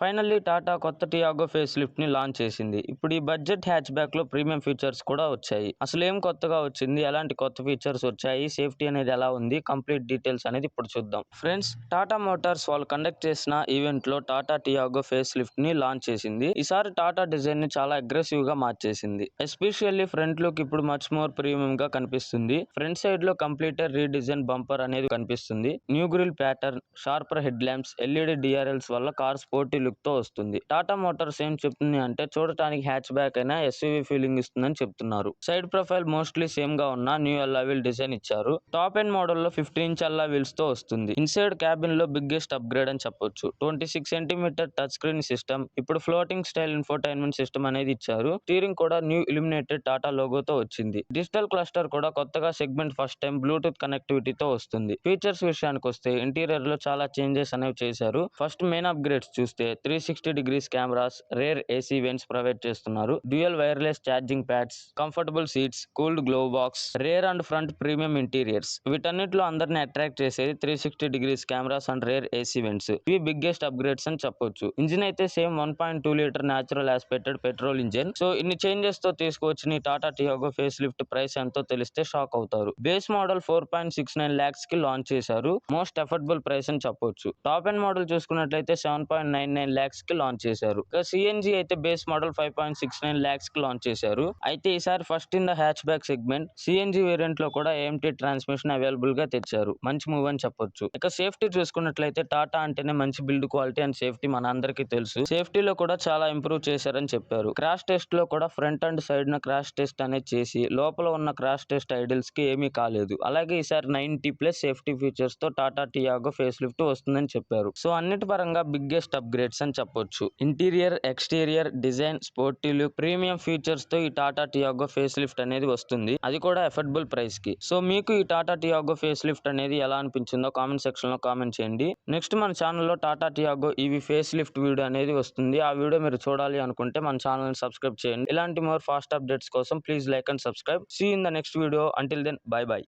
Finally Tata కొత్త Tiago face lift ని launch చేసింది. ఇప్పుడు ఈ బడ్జెట్ హ్యాచ్ బ్యాక్ లో ప్రీమియం ఫీచర్స్ కూడా వచ్చాయి. అసలు ఏం కొత్తగా వచ్చింది, ఎలాంటి కొత్త ఫీచర్స్ వచ్చాయి, సేఫ్టీ అనేది ఎలా ఉంది, కంప్లీట్ డీటెయిల్స్ అనేది ఇప్పుడు చూద్దాం. ఫ్రెండ్స్, టాటా మోటార్స్ వాళ్ళు కండక్ట్ చేసిన ఈవెంట్ లో టాటా టియాగో ఫేస్ లిఫ్ట్ ని లాంచ్ చేసింది. ఈసారి టాటా డిజైన్ ని చాలా అగ్రెసివ్ గా మార్చేసింది. ఎస్పెషల్లీ ఫ్రంట్ లుక్ ఇప్పుడు మచ్ మోర్ ప్రీమియం గా కనిపిస్తుంది. ఫ్రంట్ సైడ్ లో కంప్లీటెడ్ రీడిజైన్ బంపర్ అనేది కనిపిస్తుంది. New grille pattern, sharper head lamps, LED DRLs వల్ల కార్ స్పోర్టీ లుక్ తో వస్తుంది. టాటా మోటార్స్ ఏం చెప్తుంది అంటే చూడటానికి హ్యాచ్ బ్యాక్ అయినా ఎస్యూవీ ఫీలింగ్ ఇస్తుందని చెప్తున్నారు. సైడ్ ప్రొఫైల్ మోస్ట్లీ సేమ్ గా ఉన్న న్యూ అల్లా వీల్ డిజైన్ ఇచ్చారు. టాప్ ఎండ్ మోడల్ లో 15 ఇంచ్ అల్లా వీల్స్ తో వస్తుంది. ఇన్సైడ్ క్యాబిన్ లో బిగ్గెస్ట్ అప్గ్రేడ్ అని చెప్పొచ్చు. 26 సెంటీమీటర్ టచ్ స్క్రీన్ సిస్టమ్, ఇప్పుడు ఫ్లోటింగ్ స్టైల్ ఇన్ఫోటైన్మెంట్ సిస్టమ్ అనేది ఇచ్చారు. స్టీరింగ్ కూడా న్యూ ఇల్యూమినేటెడ్ టాటా లోగోతో వచ్చింది. డిజిటల్ క్లస్టర్ కూడా కొత్తగా సెగ్మెంట్ ఫస్ట్ టైం బ్లూటూత్ కనెక్టివిటీతో వస్తుంది. ఫీచర్స్ విషయానికి వస్తే ఇంటీరియర్ లో చాలా చేంజెస్ అనేవి చేశారు. ఫస్ట్ మెయిన్ అప్గ్రేడ్స్ చూస్తే 360 degrees cameras, rear AC vents provide చేస్తున్నారు. Dual wireless charging pads, comfortable seats, cooled glove box, rear and front premium interiors. వీటన్నిటిలో అందరిని అట్రాక్ట్ చేసేది 360 degrees cameras and rear AC vents. ఇవి biggest upgrades అని చెప్పొచ్చు. Engine అయితే same 1.2 litre natural aspirated petrol engine. So ఇన్ని changes తో తీసుకొచ్చిన Tata Tiago face lift price ఎంతో తెలిస్తే షాక్ అవుతారు. బేస్ మోడల్ 4.69 lakhs కి లాంచ్ చేశారు. మోస్ట్ అఫోర్డబుల్ ప్రైస్ అని చెప్పొచ్చు. టాప్ ఎండ్ మోడల్ చూసుకున్నట్లయితే 7.99 lakhs కి లాంచ్ చేశారు. సిఎన్జి అయితే బేస్ మోడల్ 5.69 lakhs కి లాంచ్ చేశారు. అయితే ఈసారి first in the hatch back segment CNG variant లో కూడా ఏఎంటీ ట్రాన్స్మిషన్ అవైలబుల్ గా తెచ్చారు. మంచి మూవ్ అని చెప్పొచ్చు. ఇక సేఫ్టీ చూసుకున్నట్లయితే టాటా అంటేనే మంచి బిల్డ్ క్వాలిటీ అండ్ సేఫ్టీ మన అందరికీ తెలుసు. సేఫ్టీలో కూడా చాలా ఇంప్రూవ్ చేశారని చెప్పారు. క్రాష్ టెస్ట్ లో కూడా ఫ్రంట్ అండ్ సైడ్ న క్రాష్ టెస్ట్ అనేది చేసి లోపల ఉన్న క్రాష్ టెస్ట్ ఐడిల్స్ కి ఏమీ కాలేదు. అలాగే ఈసారి 90+ సేఫ్టీ ఫీచర్స్ తో టాటా టియాగో ఫేస్ లిఫ్ట్ వస్తుందని చెప్పారు. సో అన్నిటి పరంగా బిగ్గెస్ట్ అప్గ్రేడ్స్ అని చెప్పొచ్చు. Interior, exterior, design, sporty look, premium features తో ఈ టాటా టియాగో ఫేస్ లిఫ్ట్ అనేది వస్తుంది. అది కూడా అఫోర్డబుల్ ప్రైస్ కి. సో మీకు ఈ టాటా టియాగో ఫేస్ లిఫ్ట్ అనేది ఎలా అనిపించిందో కామెంట్ సెక్షన్ లో కామెంట్ చేయండి. నెక్స్ట్ మన ఛానల్లో Tata Tiago EV face lift video అనేది వస్తుంది. ఆ వీడియో మీరు చూడాలి అనుకుంటే మన ఛానల్ ని సబ్స్క్రైబ్ చేయండి. ఇలాంటి మోర్ ఫాస్ట్ అప్డేట్స్ కోసం please like and subscribe. See in the next video. Until then, bye by.